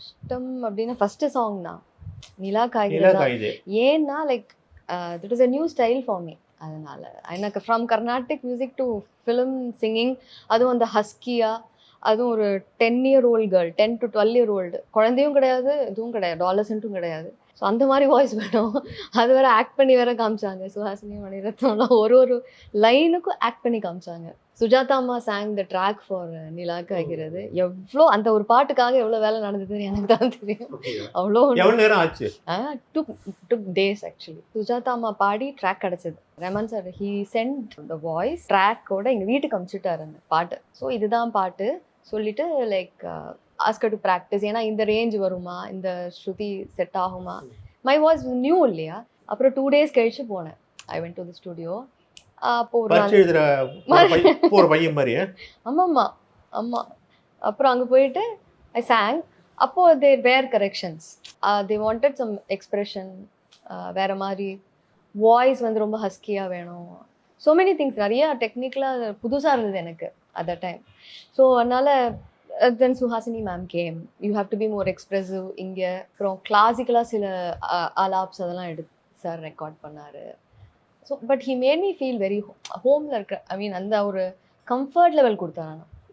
கஷ்டம் அப்படின்னா first song தான் நிலா நிலா காய்கிறது தான். காயுது. ஏன்னா like it is a new style for me. அதனால எனக்கு from Carnatic music to film singing, அதுவும் அந்த ஹஸ்கியா, அதுவும் ஒரு 10-year-old கேர்ள், 10 to 12-year-old, குழந்தையும் கிடையாது, இதுவும் கிடையாது, டாலசென்ட்டும் கிடையாது. ஸோ அந்த மாதிரி வாய்ஸ் வேணும். அது வேற ஆக்ட் பண்ணி வேற காமிச்சாங்க. சுஹாசினி மணிரத்னம்லாம் ஒரு ஒரு லைனுக்கும் ஆக்ட் பண்ணி காமிச்சாங்க. சுஜாதா அம்மா சாங் த ட்ராக் ஃபார் நிலா காய்கிறது. எவ்வளோ அந்த ஒரு பாட்டுக்காக எவ்வளோ வேலை நடந்ததுன்னு எனக்கு தான் தெரியும். அவ்வளோ எவ்வளவு நேரம் ஆச்சு? took days actually. சுஜாதா அம்மா பாடி ட்ராக் கிடைச்சது. Rahman sir he sent the voice ட்ராக்கோட எங்கள் வீட்டுக்கு அனுப்பிச்சுட்டாரு அந்த பாட்டு. ஸோ இதுதான் பாட்டு சொல்லிட்டு like ask her to practice. ஏன்னா இந்த ரேஞ்ச் வருமா, இந்த ஸ்ருதி செட் ஆகுமா, மை வாய்ஸ் நியூ இல்லையா. அப்புறம் 2 days கழிச்சு போனேன். I went to the studio. அப்போ ஒரு பரிட்சை எழுதுற போற பையன் மாதிரி. ஆமாம்மா ஆமாம். அப்புறம் அங்கே போயிட்டு ஐ சாங். அப்போ there were corrections. They wanted some expression, வேற மாதிரி வாய்ஸ் வந்து ரொம்ப ஹஸ்கியாக வேணும். ஸோ மெனி திங்ஸ், நிறைய டெக்னிக்கலாக புதுசாக இருந்தது எனக்கு அட் த டைம். ஸோ அதனால் then Suhasini ma'am came, you have to be more expressive. இங்கே அப்புறம் கிளாசிக்கலாக சில ஆலாப்ஸ் அதெல்லாம் எடுத்து சார் ரெக்கார்ட் பண்ணார். So but he made me feel very ஹோமில் இருக்க, ஐ மீன் அந்த ஒரு கம்ஃபர்ட் லெவல் கொடுத்தாங்க.